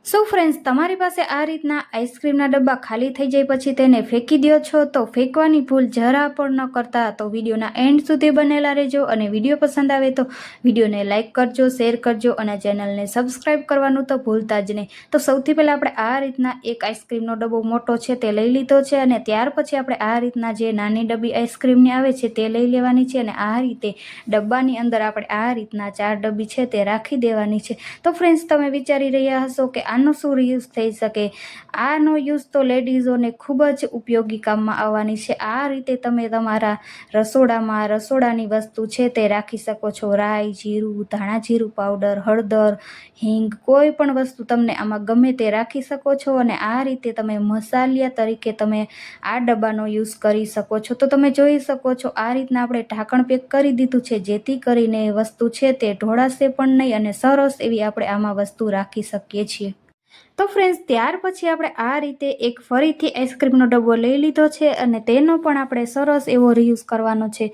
So friends, તમારી પાસે આ રીતના આઈસ્ક્રીમના ડબ્બા ખાલી થઈ જાય પછી તેને ફેંકી દો છો તો ફેંકવાની ભૂલ જરા પણ ન કરતા તો વિડીયોના એન્ડ સુધી બનેલા રહેજો અને વિડીયો પસંદ આવે તો વિડીયોને લાઇક કરજો, શેર કરજો અને ચેનલને સબસ્ક્રાઈબ કરવાનું તો ભૂલતા જ નહીં। તો સૌથી પહેલાં આપણે આ રીતના એક આઈસ્ક્રીમનો ડબ્બો મોટો છે તે લઈ લીધો છે અને ત્યાર પછી આપણે આ રીતના જે નાની ડબ્બી આઈસ્ક્રીમની આવે છે તે લઈ લેવાની છે અને આ રીતે ડબ્બાની અંદર આપણે આ રીતના 4 ડબ્બી છે તે રાખી દેવાની છે। તો ફ્રેન્ડ્સ, તમે વિચારી રહ્યા હશો કે આનો શું રીયુઝ થઈ શકે। આનો યુઝ તો લેડીઝોને ખૂબ જ ઉપયોગી કામમાં આવવાની છે। આ રીતે તમે તમારા રસોડાની વસ્તુ છે તે રાખી શકો છો। રાઈ, જીરું, ધાણા જીરું પાવડર, હળદર, હિંગ, કોઈ પણ વસ્તુ તમને આમાં ગમે તે રાખી શકો છો અને આ રીતે તમે મસાલિયા તરીકે તમે આ ડબ્બાનો યુઝ કરી શકો છો। તો તમે જોઈ શકો છો આ રીતના આપણે ઢાંકણ પેક કરી દીધું છે જેથી કરીને વસ્તુ છે તે ઢોળાશે પણ નહીં અને સરસ એવી આપણે આમાં વસ્તુ રાખી શકીએ છીએ। તો ફ્રેન્ડ્સ, ત્યાર પછી આપણે આ રીતે એક ફરીથી આઈસ્ક્રીમનો ડબ્બો લઈ લીધો છે અને તેનો પણ આપણે સરસ એવો રીયુઝ કરવાનો છે।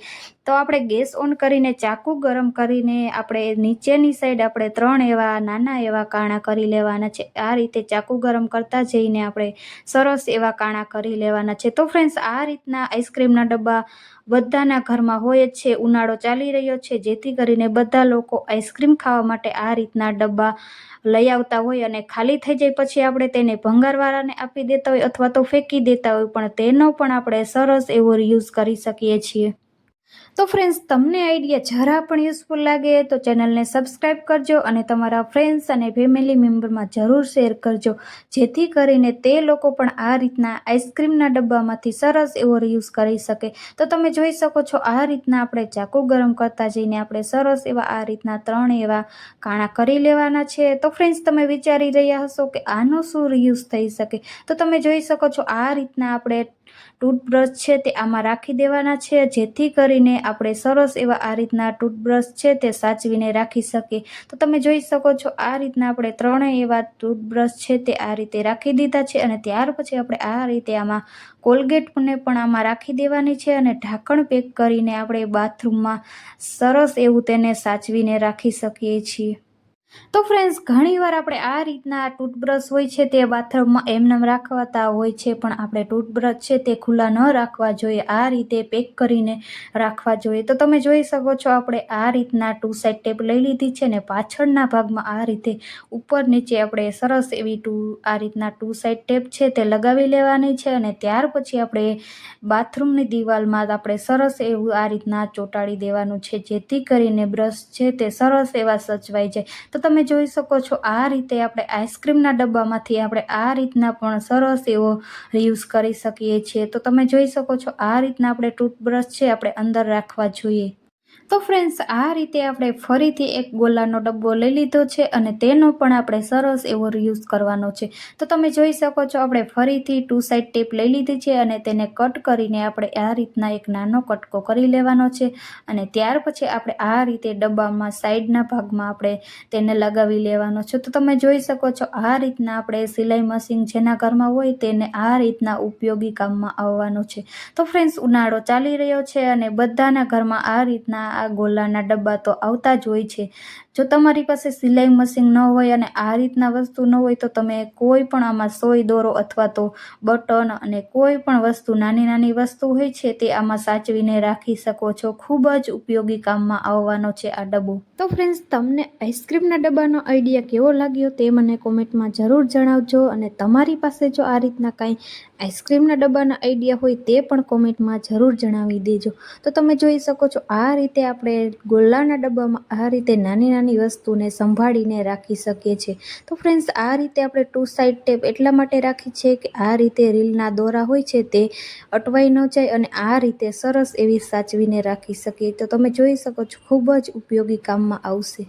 તો આપણે ગેસ ઓન કરીને ચાકુ ગરમ કરીને આપણે નીચેની સાઈડ આપણે 3 એવા નાના એવા કાણા કરી લેવાના છે। આ રીતે ચાકુ ગરમ કરતા જઈને આપણે સરસ એવા કાણા કરી લેવાના છે। તો ફ્રેન્ડ્સ, આ રીતના આઈસ્ક્રીમના ડબ્બા બધાના ઘરમાં હોય જ છે। ઉનાળો ચાલી રહ્યો છે જેથી કરીને બધા લોકો આઈસ્ક્રીમ ખાવા માટે આ રીતના ડબ્બા લઈ આવતા હોય અને ખાલી થઈ જાય પછી આપણે તેને ભંગારવાળાને આપી દેતા હોય અથવા તો ફેંકી દેતા હોય પણ તેનો પણ આપણે સરસ એવો રીયુઝ કરી શકીએ છીએ। તો ફ્રેન્ડ્સ, તમને આઈડિયા જરા પણ યુઝફુલ લાગે તો ચેનલને સબસ્ક્રાઈબ કરજો અને તમારા ફ્રેન્ડ્સ અને ફેમિલી મેમ્બરમાં જરૂર શેર કરજો જેથી કરીને તે લોકો પણ આ રીતના આઈસ્ક્રીમના ડબ્બામાંથી સરસ એવો રીયુઝ કરી શકે। તો તમે જોઈ શકો છો આ રીતના આપણે ચાકુ ગરમ કરતા જઈને આપણે સરસ એવા આ રીતના 3 એવા કાણા કરી લેવાના છે। તો ફ્રેન્ડ્સ, તમે વિચારી રહ્યા હશો કે આનો શું રીયુઝ થઈ શકે। તો તમે જોઈ શકો છો આ રીતના આપણે ટૂથબ્રશ છે તે આમાં રાખી દેવાના છે જેથી કરીને આપણે સરસ એવા આ રીતના ટૂથબ્રશ છે તે સાચવીને રાખી શકીએ। તો તમે જોઈ શકો છો આ રીતના આપણે 3 એવા ટૂથબ્રશ છે તે આ રીતે રાખી દીધા છે અને ત્યાર પછી આપણે આ રીતે આમાં કોલગેટને પણ આમાં રાખી દેવાની છે અને ઢાંકણ પેક કરીને આપણે બાથરૂમમાં સરસ એવું તેને સાચવીને રાખી શકીએ છીએ। તો ફ્રેન્ડ્સ, ઘણીવાર આપણે આ રીતના ટૂથબ્રશ હોય છે તે બાથરૂમમાં એમનેમ રાખવાતા હોય છે પણ આપણે ટૂથબ્રશ છે તે ખુલ્લા ન રાખવા જોઈએ, આ રીતે પેક કરીને રાખવા જોઈએ। તો તમે જોઈ શકો છો આપણે આ રીતના 2 સાઈડ ટેપ લઈ લીધી છે ને પાછળના ભાગમાં આ રીતે ઉપર નીચે આપણે સરસ એવી આ રીતના 2 સાઈડ ટેપ છે તે લગાવી લેવાની છે અને ત્યાર પછી આપણે બાથરૂમની દિવાલમાં આપણે સરસ એવું આ રીતના ચોંટાડી દેવાનું છે જેથી કરીને બ્રશ છે તે સરસ એવા સચવાઈ જાય। તો તમે જોઈ શકો છો આ રીતે આપણે આઈસ્ક્રીમના ડબ્બામાંથી આપણે આ રીતના પણ સરસ એવો રીયુઝ કરી શકીએ છીએ। તો તમે જોઈ શકો છો આ રીતના આપણે ટૂથબ્રશ છે આપણે અંદર રાખવા જોઈએ। તો ફ્રેન્ડ્સ, આ રીતે આપણે ફરીથી એક ગોલાનો ડબ્બો લઈ લીધો છે અને તેનો પણ આપણે સરસ એવો રીયુઝ કરવાનો છે। તો તમે જોઈ શકો છો આપણે ફરીથી 2 સાઈડ ટેપ લઈ લીધી છે અને તેને કટ કરીને આપણે આ રીતના એક નાનો કટકો કરી લેવાનો છે અને ત્યાર પછી આપણે આ રીતે ડબ્બામાં સાઈડના ભાગમાં આપણે તેને લગાવી લેવાનો છે। તો તમે જોઈ શકો છો આ રીતના આપણે સિલાઈ મશીન જેના ઘરમાં હોય તેને આ રીતના ઉપયોગી કામમાં આવવાનું છે। તો ફ્રેન્ડ્સ, ઉનાળો ચાલી રહ્યો છે અને બધાના ઘરમાં આ રીતના આ ગોલાના ડબ્બા તો આવતા જ હોય છે। જો તમારી પાસે સિલાઈ મશીન ન હોય અને આ રીતના વસ્તુ ન હોય તો તમે કોઈ પણ આમાં સોય દોરો અથવા તો બટન અને કોઈ પણ વસ્તુ નાની વસ્તુ હોય છે તે આમાં સાચવીને રાખી શકો છો। ખૂબ જ ઉપયોગી કામમાં આવવાનો છે આ ડબ્બો। તો ફ્રેન્ડ્સ, તમને આઈસ્ક્રીમના ડબ્બાનો આઈડિયા કેવો લાગ્યો તે મને કોમેન્ટમાં જરૂર જણાવજો અને તમારી પાસે જો આ રીતના કાંઈ આઈસ્ક્રીમના ડબ્બાના આઈડિયા હોય તે પણ કોમેન્ટમાં જરૂર જણાવી દેજો। તો તમે જોઈ શકો છો આ રીતે આપણે ગોલાના ડબ્બામાં આ રીતે નાની વસ્તુને સંભાળીને રાખી શકીએ છીએ। તો ફ્રેન્ડ્સ, આ રીતે આપણે 2 સાઈડ ટેપ એટલા માટે રાખી છે કે આ રીતે રીલના દોરા હોય છે તે અટવાઈ ન જાય અને આ રીતે સરસ એવી સાચવીને રાખી શકીએ। તો તમે જોઈ શકો છો ખૂબ જ ઉપયોગી કામમાં આવશે।